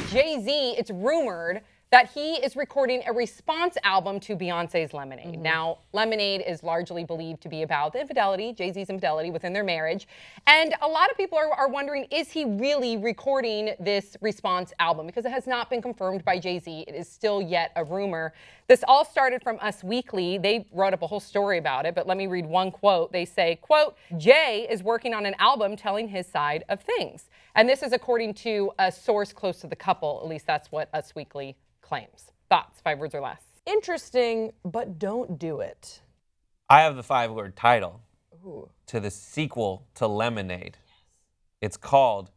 Jay-Z, it's rumored that he is recording a response album to Beyonce's Lemonade. Now, Lemonade is largely believed to be about the infidelity, Jay-Z's infidelity within their marriage. And a lot of people are wondering, is he really recording this response album? Because it has not been confirmed by Jay-Z. It is still yet a rumor. This all started from Us Weekly. They wrote up a whole story about it, but let me read one quote. They say, quote, Jay is working on an album telling his side of things. And this is according to a source close to the couple. At least that's what Us Weekly claims. Thoughts, 5 words or less. Interesting, but don't do it. I have the 5-word title to the sequel to Lemonade. It's called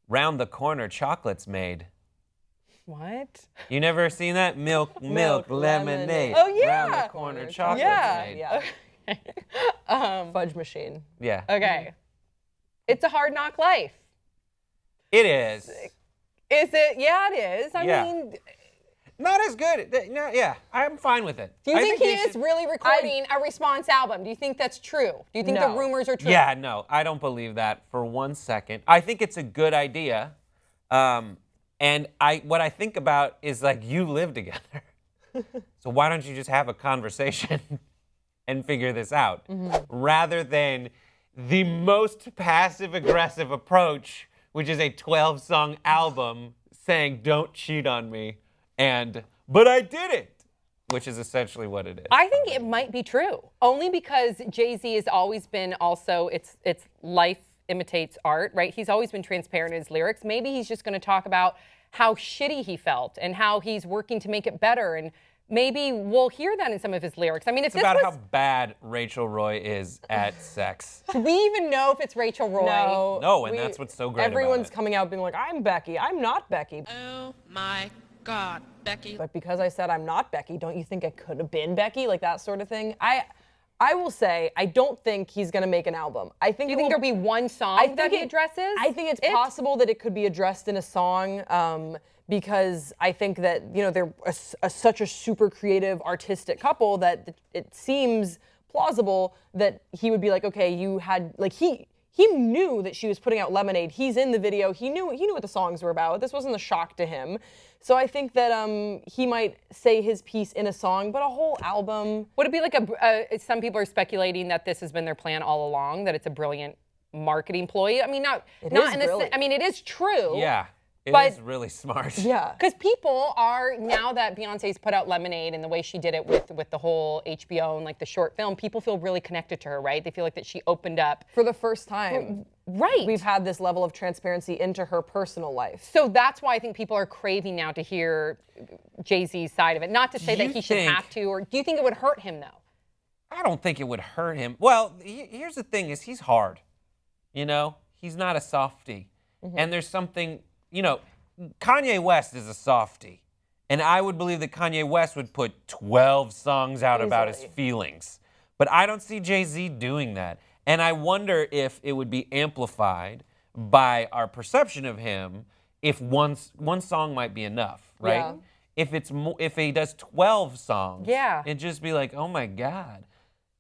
Round the Corner Chocolate's Made. What? You never seen that? Milk, lemonade. Oh, yeah. Round the corner chocolate's made. Yeah. Fudge machine. Yeah. Okay. It's a hard knock life. It is. Is it? Yeah, it is. I mean... Not as good. No, yeah, I'm fine with it. Do you think he is really recording a response album? Do you think that's true? Do you think the rumors are true? Yeah, no, I don't believe that for 1 second. I think it's a good idea. And what I think about is, like, you live together. So why don't you just have a conversation and figure this out? Rather than the most passive-aggressive approach, which is a 12-song album saying, don't cheat on me. But I did it, which is essentially what it is. I think it might be true, only because Jay-Z has always been also, it's life imitates art, right? He's always been transparent in his lyrics. Maybe he's just going to talk about how shitty he felt and how he's working to make it better. And maybe we'll hear that in some of his lyrics. I mean, if it's about how bad Rachel Roy is at sex. Do we even know if it's Rachel Roy? No, and that's what's so great Everyone's about it. coming out being like, I'm Becky. I'm not Becky. Oh my God, Becky. But because I said I'm not Becky, don't you think I could have been Becky? Like that sort of thing. I will say, I don't think he's going to make an album. I think. Do you think there'll be one song that he addresses? I think it's possible that it could be addressed in a song because I think that, you know, they're such a super creative, artistic couple that it seems plausible that he would be like, okay, you had, like, he knew that she was putting out Lemonade. He's in the video. He knew what the songs were about. This wasn't a shock to him. So I think that he might say his piece in a song, but a whole album. Would it be like some people are speculating that this has been their plan all along, that it's a brilliant marketing ploy? I mean, it is true. Yeah. It is really smart. Yeah. Because people are, now that Beyonce's put out Lemonade and the way she did it with the whole HBO and like the short film, people feel really connected to her, right? They feel like that she opened up. For the first time. Right. We've had this level of transparency into her personal life. So that's why I think people are craving now to hear Jay-Z's side of it. Not to say that he should have to, or do you think it would hurt him though? I don't think it would hurt him. Well, here's the thing is he's hard. You know, he's not a softie. And there's something, you know, Kanye West is a softie. And I would believe that Kanye West would put 12 songs out about his feelings. But I don't see Jay-Z doing that. And I wonder if it would be amplified by our perception of him if one song might be enough, right? Yeah. If he does 12 songs, it'd just be like, oh my God.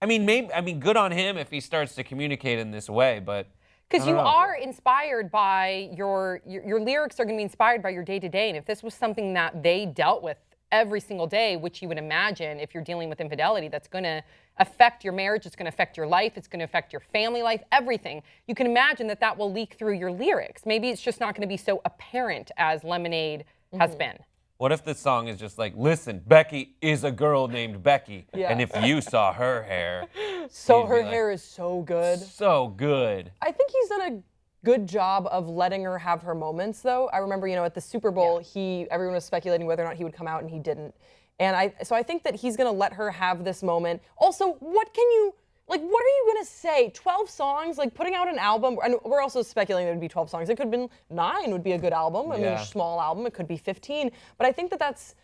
I mean, good on him if he starts to communicate in this way, but because you are inspired by your lyrics are going to be inspired by your day-to-day. And if this was something that they dealt with every single day, which you would imagine if you're dealing with infidelity, that's going to affect your marriage, it's going to affect your life, it's going to affect your family life, everything. You can imagine that will leak through your lyrics. Maybe it's just not going to be so apparent as Lemonade has been. What if this song is just like, listen, Becky is a girl named Becky, and if you saw her hair, so her hair is so good. So good. I think he's done a good job of letting her have her moments, though. I remember, at the Super Bowl, everyone was speculating whether or not he would come out, and he didn't. And so I think that he's going to let her have this moment. Also, what are you going to say? 12 songs? Like, putting out an album, and we're also speculating it would be 12 songs. It could have been 9 would be a good album. I mean, a small album. It could be 15. But I think that's,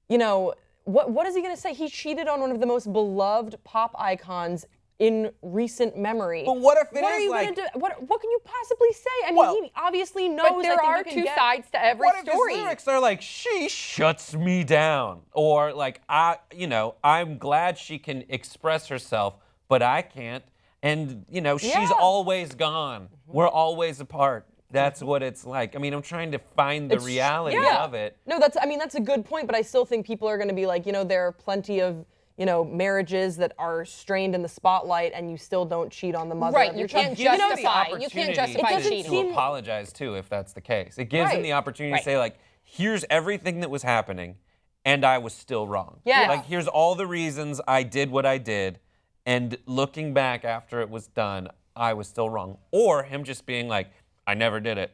what is he going to say? He cheated on one of the most beloved pop icons in recent memory. But what if it what is are you like... Gonna do? What can you possibly say? I mean, he obviously knows but there are two sides to every story. What if his lyrics are like, she shuts me down? Or like, I'm glad she can express herself, but I can't. And, she's always gone. We're always apart. That's what it's like. I mean, I'm trying to find the reality of it. No, that's a good point, but I still think people are going to be like, there are plenty of, marriages that are strained in the spotlight and you still don't cheat on the mother. Right, of you your can't child. justify. You can't justify It doesn't cheating. seem- to apologize too, if that's the case. It gives him the opportunity to say, like, here's everything that was happening, and I was still wrong. Yeah. Like, here's all the reasons I did what I did, and looking back after it was done, I was still wrong. Or him just being like, I never did it.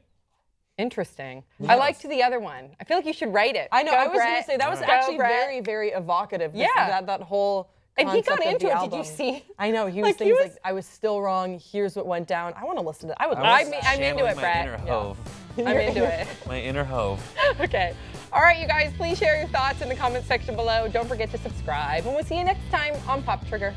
Interesting. I liked the other one. I feel like you should write it. I know. Go, I was going Brett. to say that was Go, actually Brett. very, very evocative. Yeah. That whole And he got concept of into the it. album. Did you see? I know. He was Like, he things was- like, I was still wrong. Here's what went down. I want to listen to it. I would love I'm that. into Channeling it, my Brett. inner hove. I'm into it. My inner hove. Okay. All right, you guys, please share your thoughts in the comment section below. Don't forget to subscribe, and we'll see you next time on Pop Trigger.